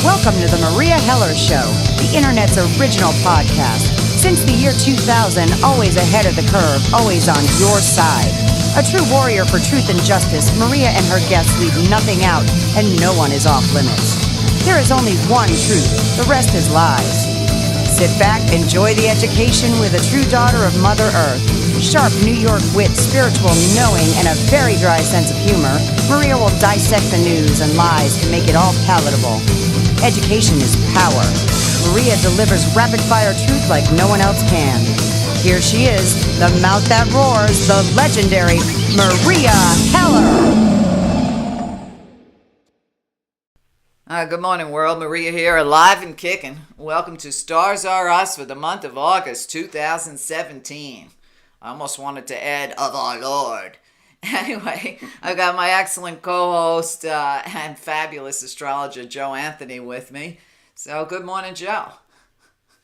Welcome to the Maria Heller Show, the internet's original podcast. Since the year 2000, always ahead of the curve, always on your side. A true warrior for truth and justice, Meria and her guests leave nothing out, and no one is off limits. There is only one truth, the rest is lies. Sit back, enjoy the education with a true daughter of Mother Earth. Sharp New York wit, spiritual knowing, and a very dry sense of humor, Meria will dissect the news and lies to make it all palatable. Education is power. Meria delivers rapid-fire truth like no one else can. Here she is, the mouth that roars, the legendary Meria Heller. Good morning, world. Meria here, alive and kicking. Welcome to Stars Are Us for the month of August 2017. I almost wanted to add, of our Lord. Anyway, I got my excellent co-host and fabulous astrologer, Joe Anthony, with me. So, good morning, Joe.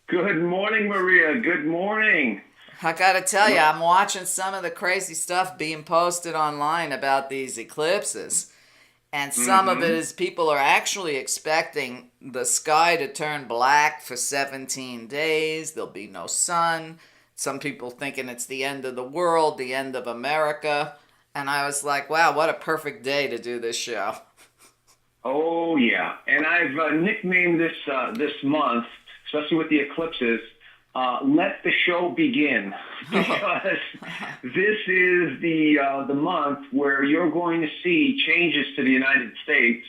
Good morning, Meria. Good morning. I gotta tell you, I'm watching some of the crazy stuff being posted online about these eclipses. And some of it is people are actually expecting the sky to turn black for 17 days. There'll be no sun. Some people thinking it's the end of the world, the end of America. And I was like, wow, what a perfect day to do this show. Oh, yeah. And I've nicknamed this month, especially with the eclipses, Let the Show Begin. Because this is the month where you're going to see changes to the United States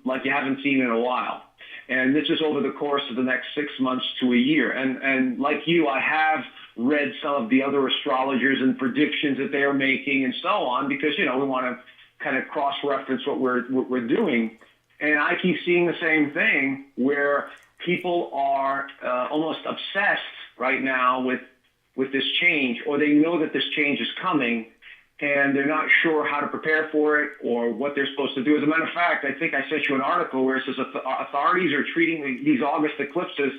like you haven't seen in a while. And this is over the course of the next 6 months to a year. And like you, I have read some of the other astrologers and predictions that they are making and so on, because, you know, we want to kind of cross-reference what we're doing. And I keep seeing the same thing where people are almost obsessed right now with this change, or they know that this change is coming, and they're not sure how to prepare for it or what they're supposed to do. As a matter of fact, I think I sent you an article where it says authorities are treating these August eclipses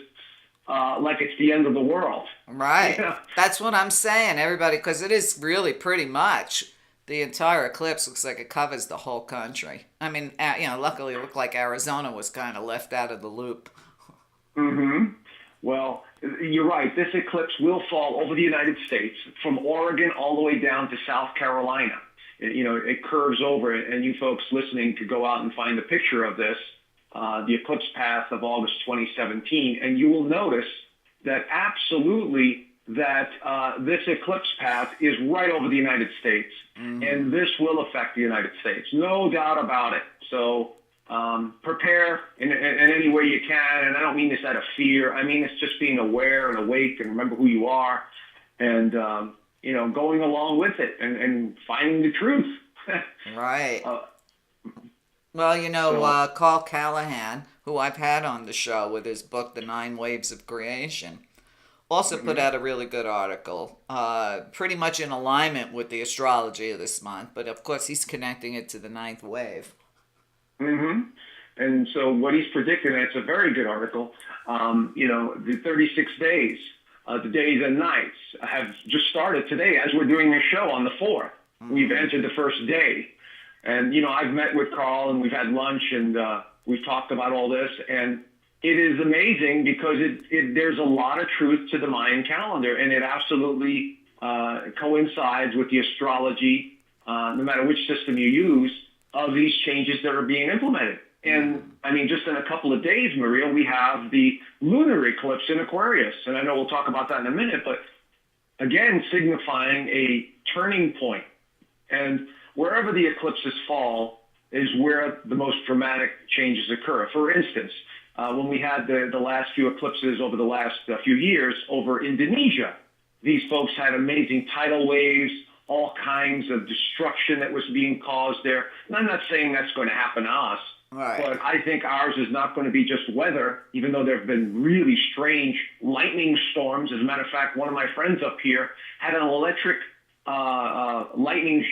like it's the end of the world. Right. You know? That's what I'm saying, everybody, because it is really pretty much the entire eclipse looks like it covers the whole country. I mean, luckily it looked like Arizona was kind of left out of the loop. Mm-hmm. Well, you're right. This eclipse will fall over the United States from Oregon all the way down to South Carolina. It curves over, and you folks listening could go out and find a picture of this, the eclipse path of August 2017, and you will notice that absolutely that this eclipse path is right over the United States, and this will affect the United States. No doubt about it. So prepare in any way you can, and I don't mean this out of fear. I mean it's just being aware and awake and remember who you are, and going along with it and finding the truth. Right. Well, Carl Calleman, who I've had on the show with his book, The 9 Waves of Creation, also put out a really good article, pretty much in alignment with the astrology of this month, but of course he's connecting it to the 9th wave. Mm-hmm. And so what he's predicting, and it's a very good article, the 36 days, the days and nights have just started today as we're doing this show on the 4th. We've entered the first day. And, I've met with Carl and we've had lunch and we've talked about all this. And it is amazing because there's a lot of truth to the Mayan calendar, and it absolutely coincides with the astrology, no matter which system you use, of these changes that are being implemented. And I mean, just in a couple of days, Meria, we have the lunar eclipse in Aquarius. And I know we'll talk about that in a minute, but again, signifying a turning point. And wherever the eclipses fall is where the most dramatic changes occur. For instance, when we had the last few eclipses over the last few years over Indonesia, these folks had amazing tidal waves, all kinds of destruction that was being caused there. And I'm not saying that's going to happen to us, right, but I think ours is not going to be just weather, even though there have been really strange lightning storms. As a matter of fact, one of my friends up here had an electric lightning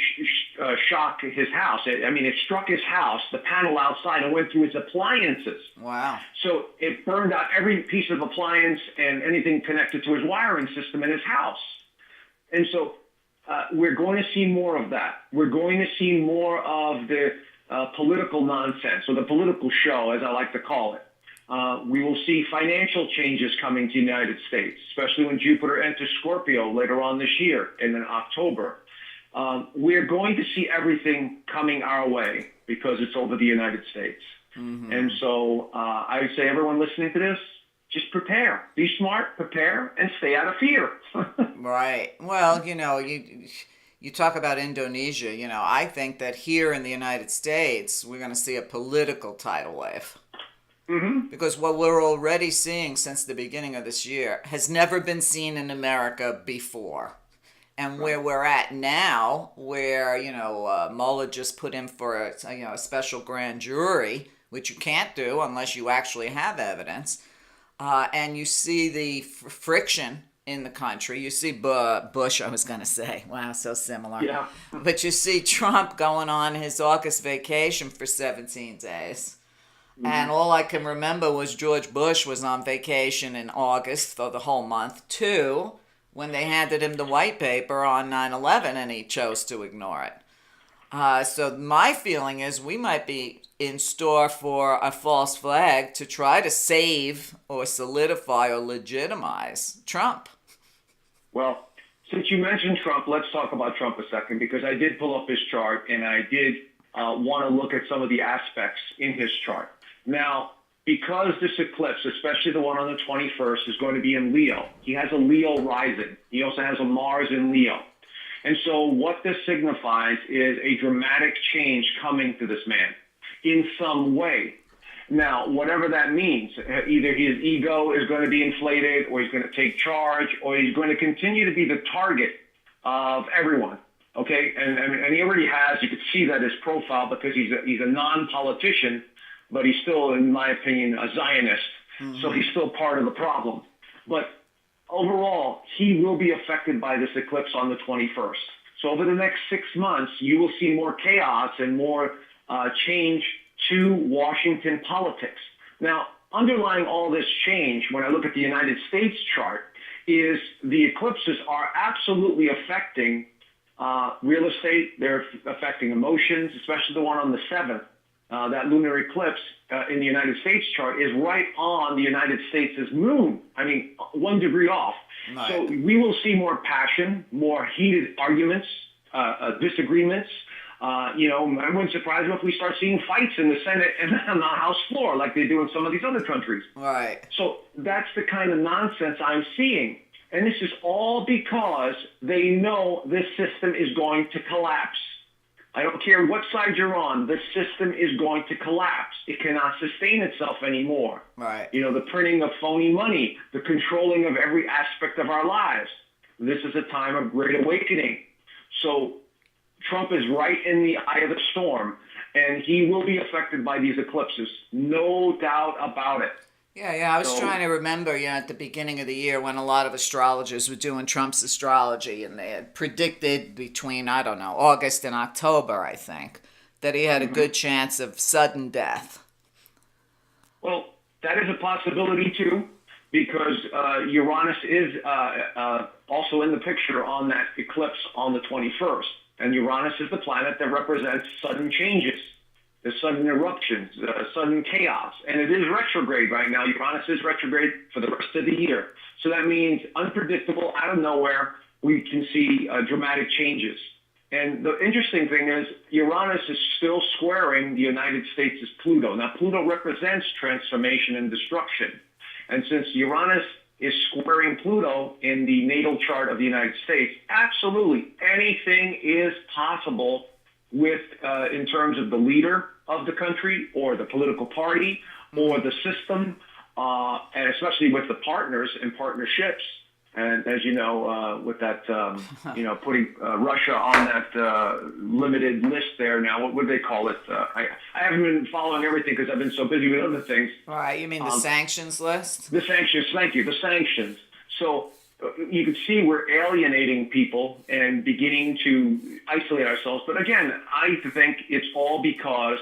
shock his house. It struck his house, the panel outside, and went through his appliances. Wow. So it burned out every piece of appliance and anything connected to his wiring system in his house. And so we're going to see more of that. We're going to see more of the political nonsense, or the political show, as I like to call it. We will see financial changes coming to the United States, especially when Jupiter enters Scorpio later on this year and in October. We're going to see everything coming our way because it's over the United States. Mm-hmm. And so I would say everyone listening to this, just prepare. Be smart, prepare, and stay out of fear. Right. Well, you talk about Indonesia. I think that here in the United States, we're going to see a political tidal wave. Mm-hmm. Because what we're already seeing since the beginning of this year has never been seen in America before. And where we're at now, where, Mueller just put in for a special grand jury, which you can't do unless you actually have evidence. And you see the friction in the country. You see Bush, I was going to say. Wow, so similar. Yeah. But you see Trump going on his August vacation for 17 days. Mm-hmm. And all I can remember was George Bush was on vacation in August for the whole month, too, when they handed him the white paper on 9/11 and he chose to ignore it. So my feeling is we might be in store for a false flag to try to save or solidify or legitimize Trump. Well, since you mentioned Trump, let's talk about Trump a second, because I did pull up his chart and I did want to look at some of the aspects in his chart. Now, because this eclipse, especially the one on the 21st, is going to be in Leo, he has a Leo rising. He also has a Mars in Leo. And so what this signifies is a dramatic change coming to this man in some way. Now, whatever that means, either his ego is going to be inflated, or he's going to take charge, or he's going to continue to be the target of everyone. Okay, and he already has. You could see that his profile, because he's a non-politician, but he's still, in my opinion, a Zionist. Mm-hmm. So he's still part of the problem. But overall, he will be affected by this eclipse on the 21st. So over the next 6 months, you will see more chaos and more change to Washington politics. Now, underlying all this change, when I look at the United States chart, is the eclipses are absolutely affecting real estate. They're affecting emotions, especially the one on the 7th. That lunar eclipse in the United States chart is right on the United States' moon. I mean, 1 degree off. Right. So we will see more passion, more heated arguments, disagreements. I wouldn't surprise me if we start seeing fights in the Senate and on the House floor like they do in some of these other countries. Right. So that's the kind of nonsense I'm seeing. And this is all because they know this system is going to collapse. I don't care what side you're on, the system is going to collapse. It cannot sustain itself anymore. Right. The printing of phony money, the controlling of every aspect of our lives. This is a time of great awakening. So Trump is right in the eye of the storm, and he will be affected by these eclipses. No doubt about it. Yeah. I was trying to remember, at the beginning of the year when a lot of astrologers were doing Trump's astrology, and they had predicted between, August and October, I think, that he had a good chance of sudden death. Well, that is a possibility, too, because Uranus is also in the picture on that eclipse on the 21st. And Uranus is the planet that represents sudden changes. The sudden eruptions, sudden chaos. And it is retrograde right now. Uranus is retrograde for the rest of the year. So that means unpredictable, out of nowhere, we can see dramatic changes. And the interesting thing is Uranus is still squaring the United States' Pluto. Now, Pluto represents transformation and destruction. And since Uranus is squaring Pluto in the natal chart of the United States, absolutely anything is possible with in terms of the leader of the country or the political party or the system, and especially with the partners and partnerships. And as you know, with that, putting Russia on that limited list there now, what would they call it? I haven't been following everything because I've been so busy with other things. All right, you mean the sanctions list? The sanctions, thank you, the sanctions. So you can see we're alienating people and beginning to isolate ourselves. But again, I think it's all because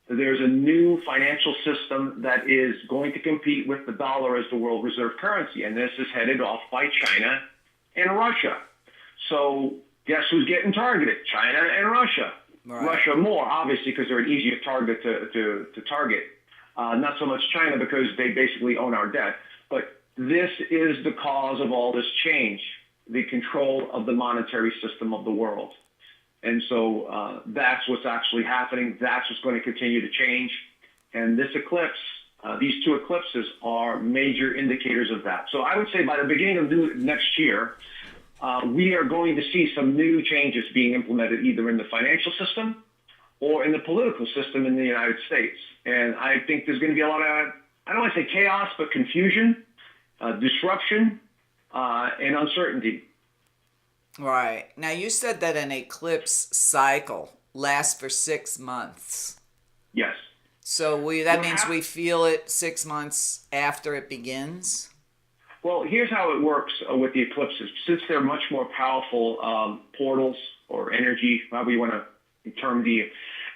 there's a new financial system that is going to compete with the dollar as the world reserve currency. And this is headed off by China and Russia. So guess who's getting targeted? China and Russia. Right. Russia more, obviously, because they're an easier target to target. Not so much China because they basically own our debt. But this is the cause of all this change, the control of the monetary system of the world. And so that's what's actually happening. That's what's going to continue to change. And this eclipse, these two eclipses are major indicators of that. So I would say by the beginning of next year, we are going to see some new changes being implemented either in the financial system or in the political system in the United States. And I think there's going to be a lot of, I don't want to say chaos, but confusion, disruption, and uncertainty. Right. Now, you said that an eclipse cycle lasts for 6 months. Yes. So that means we feel it 6 months after it begins? Well, here's how it works with the eclipses. Since they're much more powerful portals or energy, however you want to term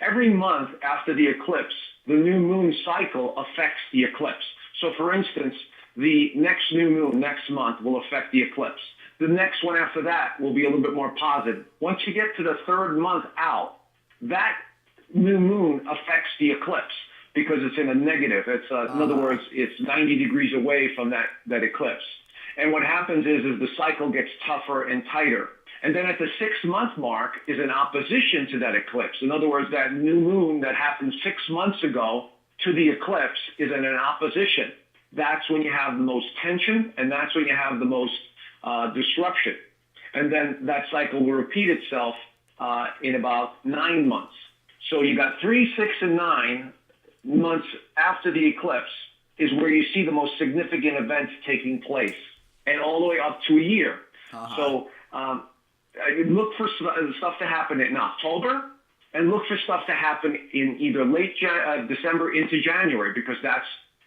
every month after the eclipse, the new moon cycle affects the eclipse. So, for instance, the next new moon next month will affect the eclipse. The next one after that will be a little bit more positive. Once you get to the third month out, that new moon affects the eclipse because it's in a negative. It's in other words, it's 90 degrees away from that eclipse. And what happens is the cycle gets tougher and tighter. And then at the 6-month mark is an opposition to that eclipse. In other words, that new moon that happened 6 months ago to the eclipse is in an opposition. That's when you have the most tension, and that's when you have the most disruption. And then that cycle will repeat itself in about 9 months. So you got 3, 6, and 9 months after the eclipse is where you see the most significant events taking place, and all the way up to a year. So look for stuff to happen in October, and look for stuff to happen in either late December into January, because that's,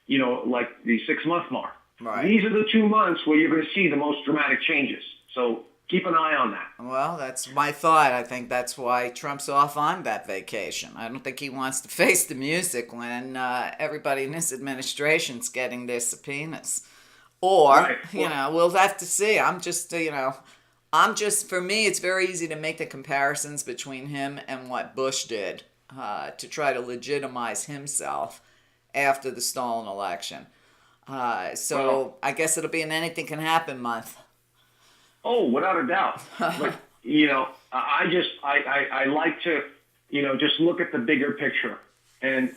like the 6-month mark. Right. These are the 2 months where you're going to see the most dramatic changes. So keep an eye on that. Well, that's my thought. I think that's why Trump's off on that vacation. I don't think he wants to face the music when everybody in his administration's getting their subpoenas. Or, right. We'll have to see. For me, it's very easy to make the comparisons between him and what Bush did to try to legitimize himself after the stolen election. I guess it'll be an anything can happen month. Oh, without a doubt. But, I like to, just look at the bigger picture and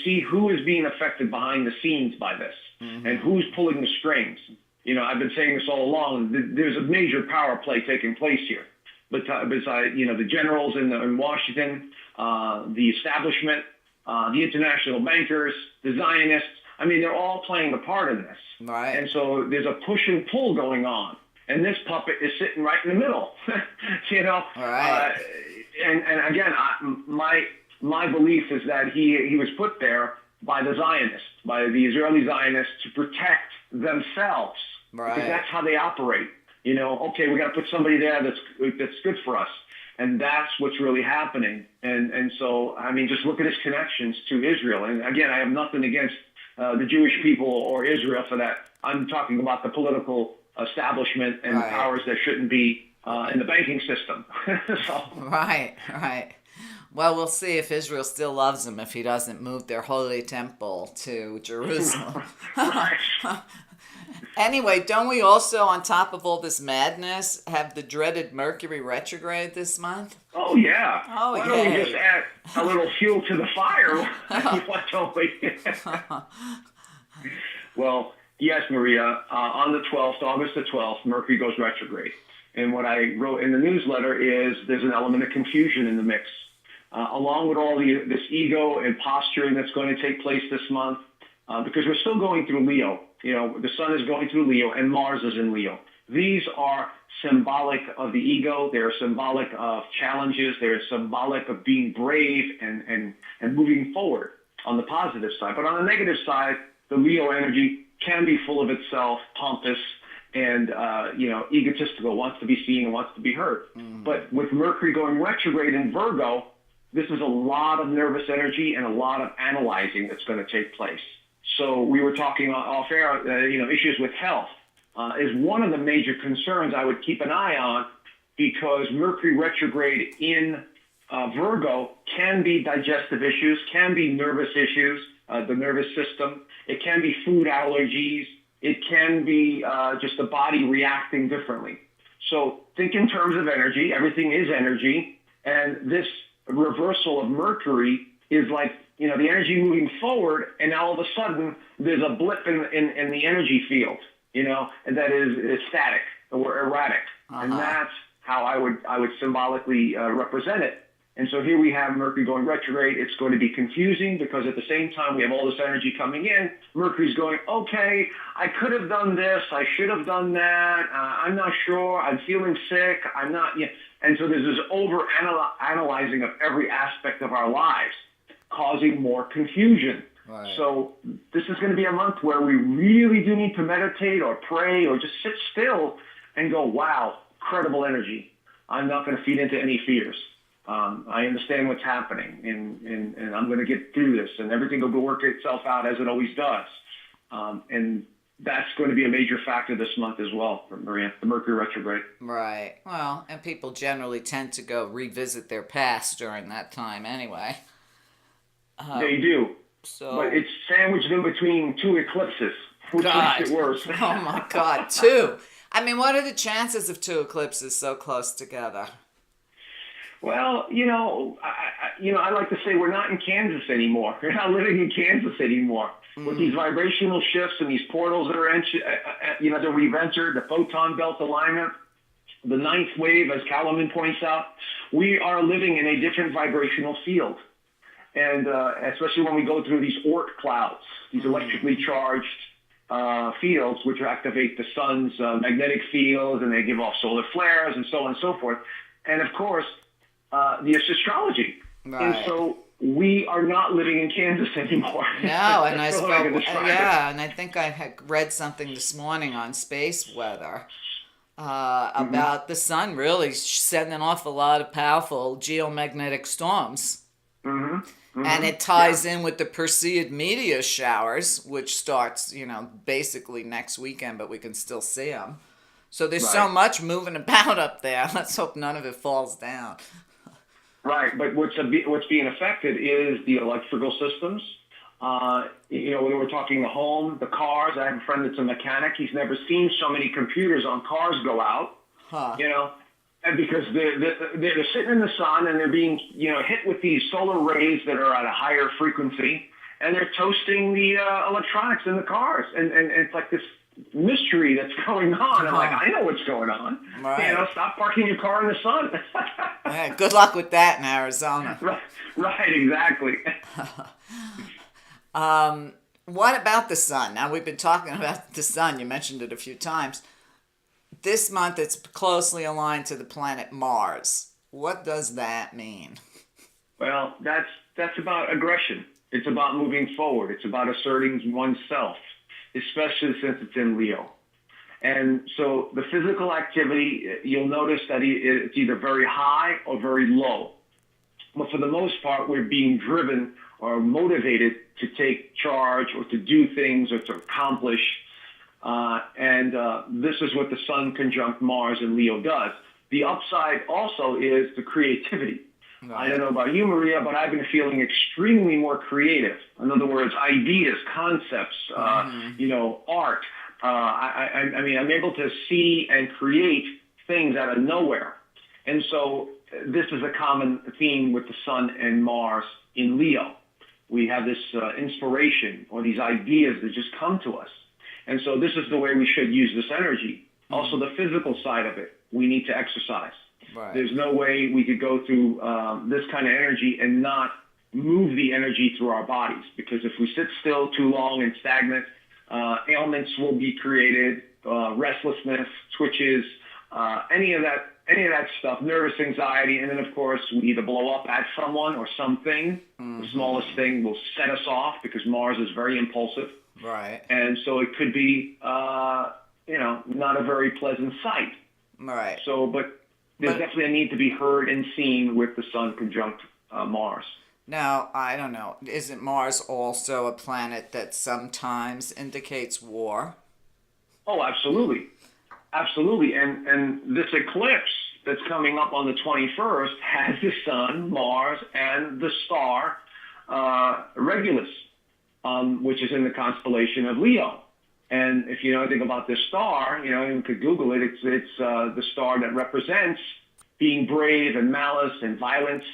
see who is being affected behind the scenes by this and who's pulling the strings. I've been saying this all along. There's a major power play taking place here. But besides, the generals in Washington, the establishment, the international bankers, the Zionists, they're all playing a part in this. Right. And so there's a push and pull going on. And this puppet is sitting right in the middle, All right. And again, my belief is that he was put there by the Zionists, by the Israeli Zionists, to protect themselves. Right. Because that's how they operate. Okay, we got to put somebody there that's good for us. And that's what's really happening. And so, just look at his connections to Israel. And again, I have nothing against the Jewish people or Israel for that. I'm talking about the political establishment and right. powers that shouldn't be in the banking system. Right. Well, we'll see if Israel still loves him if he doesn't move their holy temple to Jerusalem. Right. Anyway, don't we also, on top of all this madness, have the dreaded Mercury retrograde this month? Oh, yeah. Oh, Why don't we just add a little fuel to the fire? Why don't we? Well, yes, Maria. On the 12th, August the 12th, Mercury goes retrograde. And what I wrote in the newsletter is there's an element of confusion in the mix. Along with all this ego and posturing that's going to take place this month, because we're still going through Leo. The sun is going through Leo and Mars is in Leo. These are symbolic of the ego. They're symbolic of challenges. They're symbolic of being brave and moving forward on the positive side. But on the negative side, the Leo energy can be full of itself, pompous, and egotistical, wants to be seen and wants to be heard. But with Mercury going retrograde in Virgo, this is a lot of nervous energy and a lot of analyzing that's going to take place. So we were talking off air, issues with health is one of the major concerns I would keep an eye on, because Mercury retrograde in Virgo can be digestive issues, can be nervous issues, the nervous system. It can be food allergies. It can be just the body reacting differently. So think in terms of energy. Everything is energy. And this reversal of Mercury is like, the energy moving forward, and now all of a sudden there's a blip in the energy field, and that is static or erratic. And that's how I would symbolically represent it. And so here we have Mercury going retrograde. It's going to be confusing because at the same time we have all this energy coming in. Mercury's going, okay, I could have done this. I should have done that. I'm not sure. I'm feeling sick. I'm not. And so there's this over-analyzing of every aspect of our lives, causing more confusion. Right. So this is going to be a month where we really do need to meditate or pray or just sit still and go, wow, incredible energy. I'm not going to feed into any fears. I understand what's happening, and I'm going to get through this, and everything will work itself out as it always does. And that's going to be a major factor this month as well for Maria, the Mercury retrograde. Right. Well, and people generally tend to go revisit their past during that time anyway. They do. So, but it's sandwiched in between two eclipses, which makes it worse. Oh, my God, two. I mean, what are the chances of two eclipses so close together? Well, I like to say we're not in Kansas anymore. We're not living in Kansas anymore. With these vibrational shifts and these portals that are, that we've entered, the photon belt alignment, the ninth wave, as Calleman points out, we are living in a different vibrational field. And especially when we go through these Oort clouds, these electrically charged fields, which activate the sun's magnetic fields, and they give off solar flares and so on and so forth. And of course, the astrology. Right. And so we are not living in Kansas anymore. No, and I think I had read something this morning on space weather about the sun really sending off a lot of powerful geomagnetic storms. And it ties in with the Perseid meteor showers, which starts, basically next weekend, but we can still see them. So there's so much moving about up there. Let's hope none of it falls down. Right, but what's being affected is the electrical systems. When we're talking the home, the cars. I have a friend that's a mechanic. He's never seen so many computers on cars go out. And because they're sitting in the sun and they're being hit with these solar rays that are at a higher frequency, and they're toasting the electronics in the cars, and it's like this mystery that's going on. I'm like, I know what's going on. Right. Stop parking your car in the sun. Yeah, good luck with that in Arizona. Right, exactly. What about the sun? Now, we've been talking about the sun. You mentioned it a few times. This month, it's closely aligned to the planet Mars. What does that mean? Well, that's about aggression. It's about moving forward. It's about asserting oneself, especially since it's in Leo. And so the physical activity, you'll notice that it's either very high or very low. But for the most part, we're being driven or motivated to take charge or to do things or to accomplish. This is what the Sun conjunct Mars in Leo does. The upside also is the creativity. Right. I don't know about you, Maria, but I've been feeling extremely more creative. In other words, ideas, concepts, art. I'm able to see and create things out of nowhere. And so this is a common theme with the Sun and Mars in Leo. We have this inspiration or these ideas that just come to us. And so this is the way we should use this energy. Also, the physical side of it, we need to exercise. Right. There's no way we could go through this kind of energy and not move the energy through our bodies. Because if we sit still too long and stagnant, ailments will be created, restlessness, twitches, any of that stuff, nervous anxiety, and then of course we either blow up at someone or something. The smallest thing will set us off because Mars is very impulsive. Right. And so it could be, not a very pleasant sight. Right. So, but there's definitely a need to be heard and seen with the Sun conjunct Mars. Now, I don't know. Isn't Mars also a planet that sometimes indicates war? Oh, absolutely. Absolutely. And this eclipse that's coming up on the 21st has the Sun, Mars, and the star Regulus, which is in the constellation of Leo. And if you know anything about this star, you could Google it. It's the star that represents being brave and malice and violence.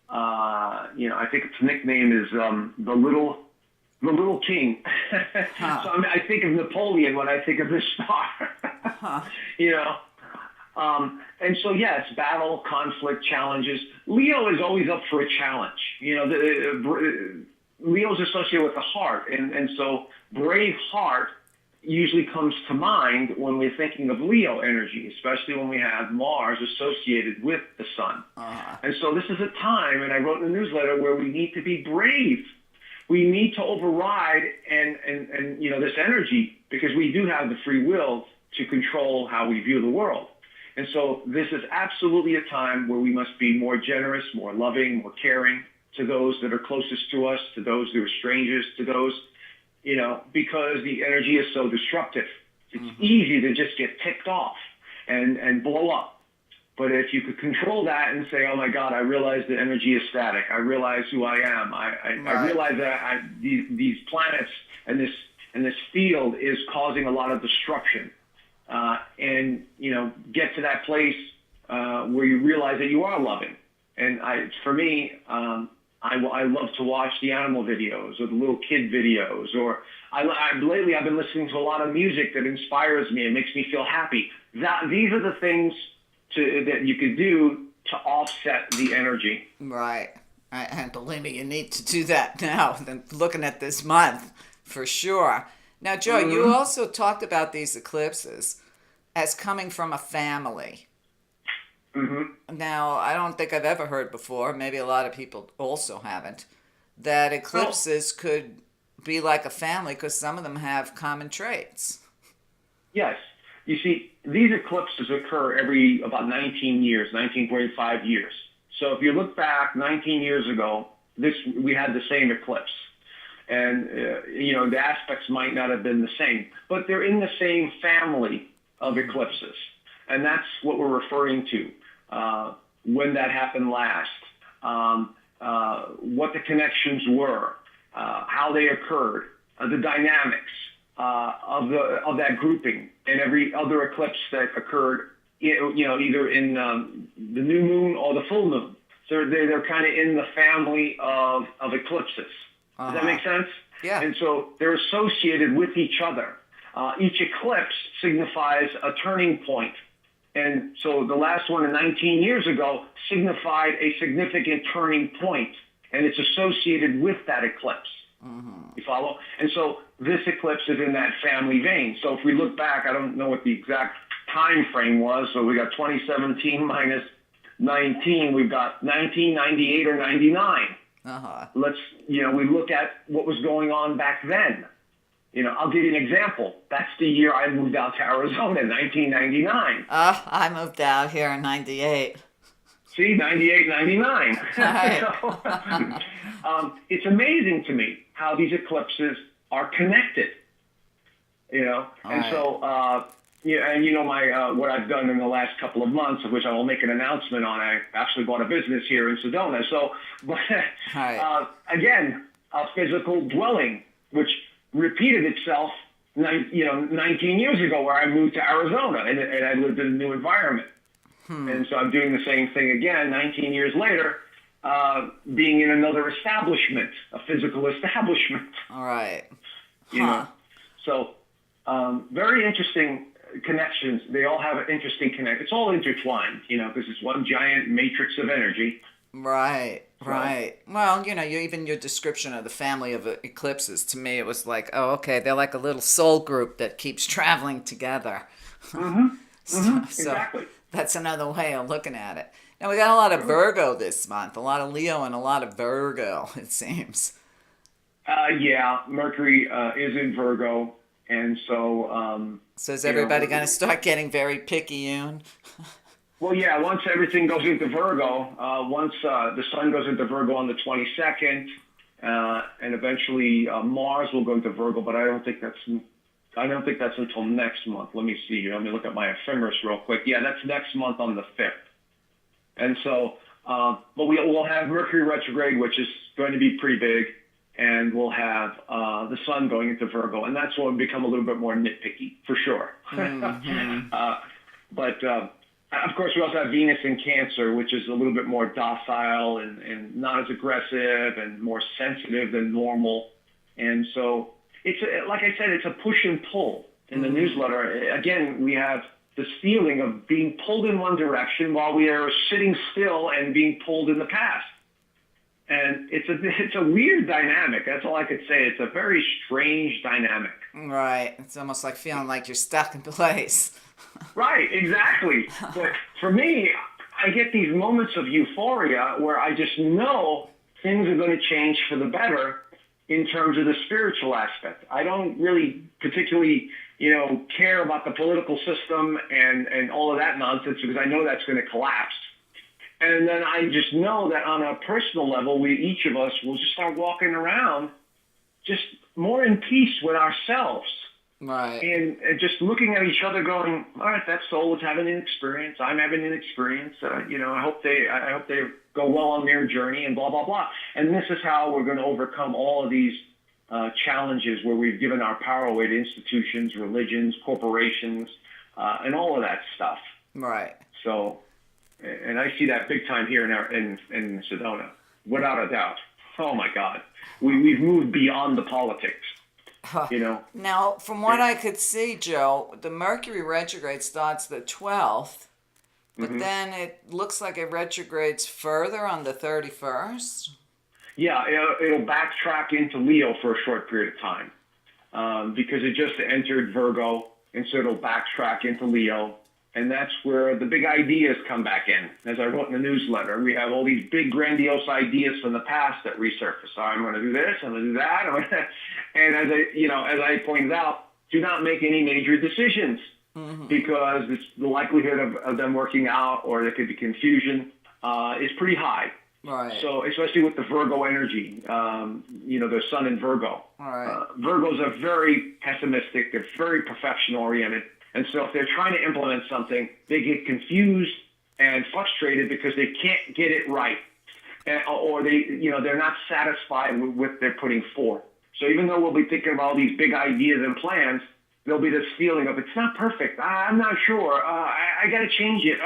I think its nickname is the Little King. Huh. So I think of Napoleon when I think of this star. And so yes, battle, conflict, challenges. Leo is always up for a challenge. Leo's associated with the heart, and so brave heart usually comes to mind when we're thinking of Leo energy, especially when we have Mars associated with the Sun. And so this is a time, and I wrote in the newsletter, where we need to be brave. We need to override and this energy, because we do have the free will to control how we view the world. And so this is absolutely a time where we must be more generous, more loving, more caring to those that are closest to us, to those that are strangers, to those, because the energy is so disruptive. It's easy to just get ticked off and blow up. But if you could control that and say, oh my God, I realize the energy is static. I realize who I am. I realize that these planets and this field is causing a lot of disruption. And get to that place where you realize that you are loving. And for me, I love to watch the animal videos or the little kid videos, or lately I've been listening to a lot of music that inspires me and makes me feel happy. These are the things that you could do to offset the energy. Right. And believe me, you need to do that now, than looking at this month, for sure. Now, Joe, you also talked about these eclipses as coming from a family. Now, I don't think I've ever heard before, maybe a lot of people also haven't, that eclipses could be like a family, because some of them have common traits. Yes. You see, these eclipses occur every about 19 years, 19.5 years. So if you look back 19 years ago, we had the same eclipse. And, the aspects might not have been the same, but they're in the same family of eclipses. And that's what we're referring to. When that happened last, what the connections were, how they occurred, the dynamics of that grouping, and every other eclipse that occurred, either in the new moon or the full moon. So they're kind of in the family of eclipses. Does that make sense? Yeah. And so they're associated with each other. Each eclipse signifies a turning point. And so the last one 19 years ago signified a significant turning point, and it's associated with that eclipse. You follow? And so this eclipse is in that family vein. So if we look back, I don't know what the exact time frame was, so we got 2017 minus 19, we've got 1998 or 99. We look at what was going on back then. I'll give you an example. That's the year I moved out to Arizona, 1999. I moved out here in 98. See, 98, 99. Right. It's amazing to me how these eclipses are connected. And so, my what I've done in the last couple of months, of which I will make an announcement on. I actually bought a business here in Sedona. So, again, a physical dwelling, which repeated itself, 19 years ago, where I moved to Arizona and I lived in a new environment. And so I'm doing the same thing again, 19 years later, being in another establishment, a physical establishment. All right. So very interesting connections. They all have an interesting connect. It's all intertwined, because it's one giant matrix of energy. Right. Well, your description of the family of eclipses, to me, it was like, oh, okay, they're like a little soul group that keeps traveling together. Exactly. That's another way of looking at it. Now, we got a lot of Virgo this month, a lot of Leo and a lot of Virgo, it seems. Mercury is in Virgo, and so... so is everybody going to start getting very picayune? Well, yeah, once everything goes into Virgo, once the Sun goes into Virgo on the 22nd, and eventually Mars will go into Virgo, but I don't think that's until next month. Let me see here. Let me look at my ephemeris real quick. Yeah, that's next month on the 5th. And so, but we'll have Mercury retrograde, which is going to be pretty big, and we'll have the Sun going into Virgo, and that's when we become a little bit more nitpicky, for sure. Mm-hmm. But of course, we also have Venus in Cancer, which is a little bit more docile and not as aggressive and more sensitive than normal. And so, like I said, it's a push and pull. In the newsletter, again, we have this feeling of being pulled in one direction while we are sitting still and being pulled in the past. And it's a weird dynamic. That's all I could say. It's a very strange dynamic. Right. It's almost like feeling like you're stuck in place. Right, exactly. But for me, I get these moments of euphoria where I just know things are going to change for the better in terms of the spiritual aspect. I don't really particularly, care about the political system and all of that nonsense because I know that's going to collapse. And then I just know that on a personal level, each of us will just start walking around just more in peace with ourselves. Right. And just looking at each other going, all right, that soul is having an experience. I'm having an experience. I hope they go well on their journey and blah, blah, blah. And this is how we're going to overcome all of these challenges where we've given our power away to institutions, religions, corporations, and all of that stuff. Right. So, and I see that big time here in Sedona, without a doubt. Oh my God, we've moved beyond the politics. Now, from what I could see, Joe, the Mercury retrograde starts the 12th, but then it looks like it retrogrades further on the 31st. Yeah, it'll backtrack into Leo for a short period of time because it just entered Virgo, and so it'll backtrack into Leo. And that's where the big ideas come back in. As I wrote in the newsletter, we have all these big grandiose ideas from the past that resurface. So I'm going to do this, I'm going to do that. And as I pointed out, do not make any major decisions because the likelihood of them working out or there could be confusion is pretty high. Right. So especially with the Virgo energy, the Sun in Virgo. Right. Virgos are very pessimistic. They're very perfection oriented. And so if they're trying to implement something, they get confused and frustrated because they can't get it right, or they're not satisfied with what they're putting forth. So even though we'll be thinking about all these big ideas and plans, there'll be this feeling of it's not perfect. I'm not sure. I got to change it.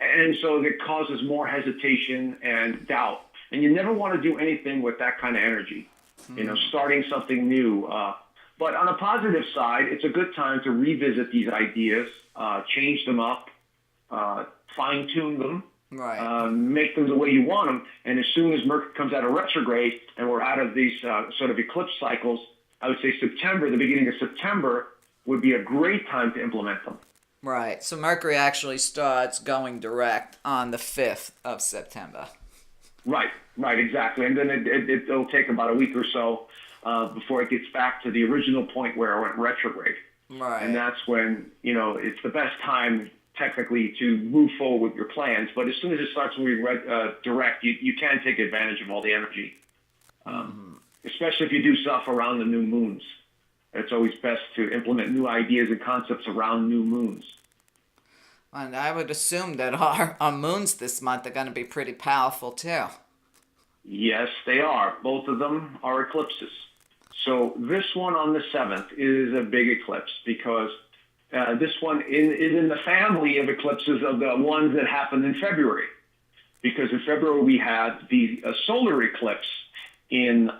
And so it causes more hesitation and doubt. And you never want to do anything with that kind of energy. Starting something new. But on a positive side, it's a good time to revisit these ideas, change them up, fine-tune them, right. Make them the way you want them. And as soon as Mercury comes out of retrograde and we're out of these sort of eclipse cycles, I would say September, the beginning of September, would be a great time to implement them. Right. So Mercury actually starts going direct on the 5th of September. Right, exactly. And then it'll take about a week or so before it gets back to the original point where it went retrograde. Right. And that's when, it's the best time technically to move forward with your plans. But as soon as it starts moving direct, you can take advantage of all the energy, especially if you do stuff around the new moons. It's always best to implement new ideas and concepts around new moons. And I would assume that our moons this month are going to be pretty powerful too. Yes, they are. Both of them are eclipses. So this one on the 7th is a big eclipse because this one is in the family of eclipses of the ones that happened in February. Because in February we had the solar eclipse in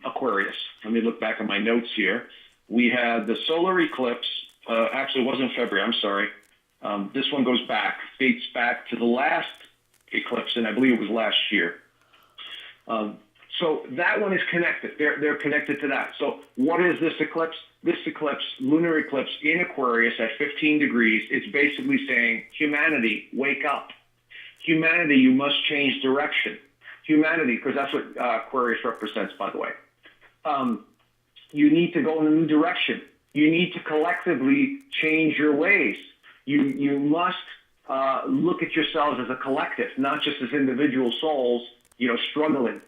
Aquarius. Let me look back at my notes here. We had the solar eclipse. Actually, it wasn't February. I'm sorry. This one dates back to the last eclipse, and I believe it was last year. So that one is connected. They're connected to that. So what is this eclipse? This eclipse, lunar eclipse in Aquarius at 15 degrees, it's basically saying, humanity, wake up. Humanity, you must change direction. Humanity, because that's what Aquarius represents, by the way. You need to go in a new direction. You need to collectively change your ways. You must look at yourselves as a collective, not just as individual souls, struggling.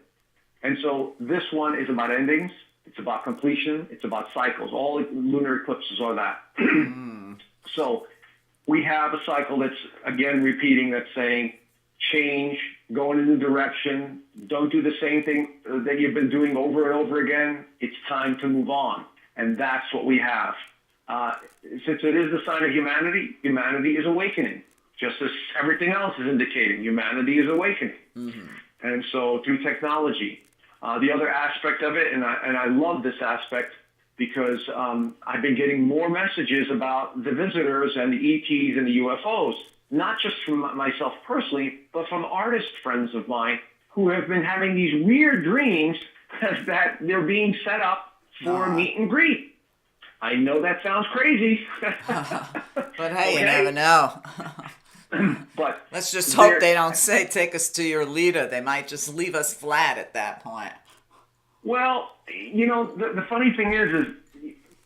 And so this one is about endings. It's about completion. It's about cycles. All lunar eclipses are that. So we have a cycle that's, again, repeating, that's saying, change, go in a new direction. Don't do the same thing that you've been doing over and over again. It's time to move on. And that's what we have. Since it is the sign of humanity, humanity is awakening. Just as everything else is indicating, humanity is awakening. Mm-hmm. And so through technology, the other aspect of it, and I love this aspect because I've been getting more messages about the visitors and the ETs and the UFOs, not just from myself personally, but from artist friends of mine who have been having these weird dreams that they're being set up for a meet and greet. I know that sounds crazy. But hey, you never know. But let's just hope they don't say, take us to your leader. They might just leave us flat at that point. Well, the funny thing is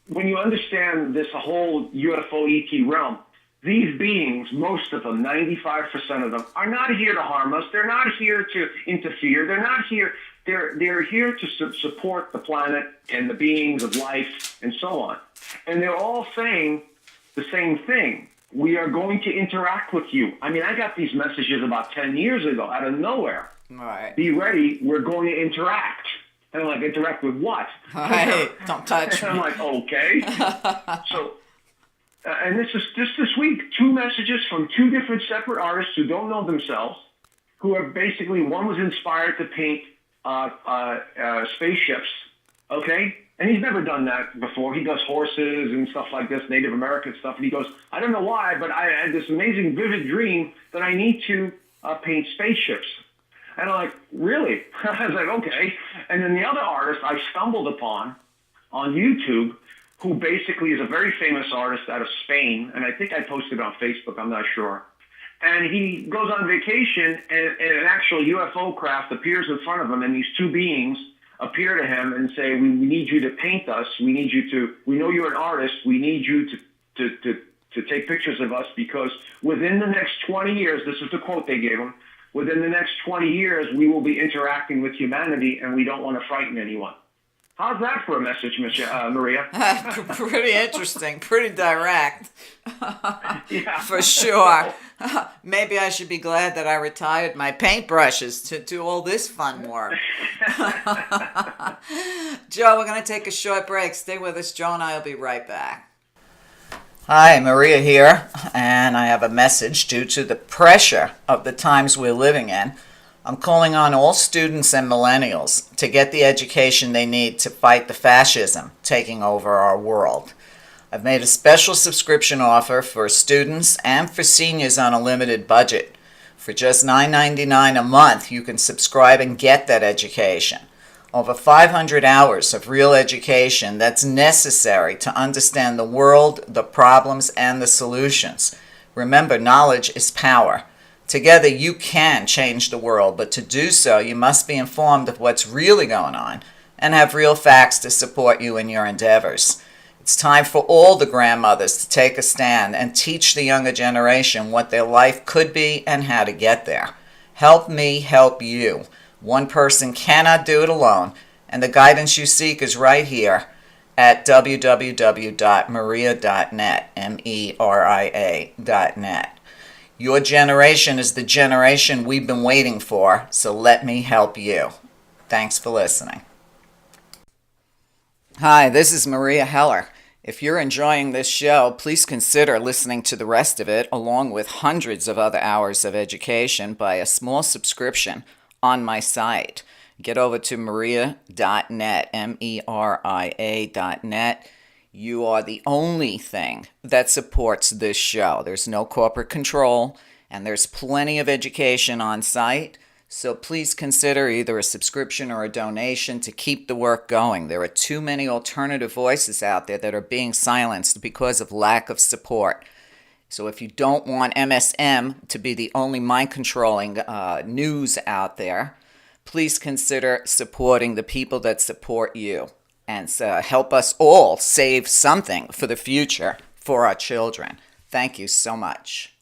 when you understand this whole UFO ET realm, these beings, most of them, 95% of them, are not here to harm us. They're not here to interfere. They're not here. They're here to support the planet and the beings of life and so on. And they're all saying the same thing. We are going to interact with you. I mean, I got these messages about 10 years ago out of nowhere. All right. Be ready. We're going to interact. And I'm like, interact with what? All right. Don't touch me. I'm like, okay. So, and this is just this week, 2 messages from 2 different separate artists who don't know themselves, who are basically, one was inspired to paint spaceships, okay? And he's never done that before. He does horses and stuff like this, Native American stuff. And he goes, I don't know why, but I had this amazing, vivid dream that I need to paint spaceships. And I'm like, really? I was like, okay. And then the other artist I stumbled upon on YouTube, who basically is a very famous artist out of Spain. And I think I posted on Facebook, I'm not sure. And he goes on vacation, and an actual UFO craft appears in front of him, and these 2 beings appear to him and say, we need you to paint us. We know you're an artist. We need you to take pictures of us, because within the next 20 years, this is the quote they gave him, within the next 20 years, we will be interacting with humanity, and we don't want to frighten anyone. How's that for a message, Maria? Pretty interesting, pretty direct. Yeah. For sure. Maybe I should be glad that I retired my paintbrushes to do all this fun work. Joe, we're going to take a short break. Stay with us. Joe and I will be right back. Hi, Maria here, and I have a message. Due to the pressure of the times we're living in, I'm calling on all students and millennials to get the education they need to fight the fascism taking over our world. I've made a special subscription offer for students and for seniors on a limited budget. For just $9.99 a month, you can subscribe and get that education. Over 500 hours of real education that's necessary to understand the world, the problems, and the solutions. Remember, knowledge is power. Together you can change the world, but to do so you must be informed of what's really going on and have real facts to support you in your endeavors. It's time for all the grandmothers to take a stand and teach the younger generation what their life could be and how to get there. Help me help you. One person cannot do it alone, and the guidance you seek is right here at www.meria.net, meria.net. Your generation is the generation we've been waiting for, so let me help you. Thanks for listening. Hi, this is Maria Heller. If you're enjoying this show, please consider listening to the rest of it, along with hundreds of other hours of education, by a small subscription on my site. Get over to meria.net, meria.net. You are the only thing that supports this show. There's no corporate control, and there's plenty of education on site. So please consider either a subscription or a donation to keep the work going. There are too many alternative voices out there that are being silenced because of lack of support. So if you don't want MSM to be the only mind-controlling news out there, please consider supporting the people that support you. And help us all save something for the future for our children. Thank you so much.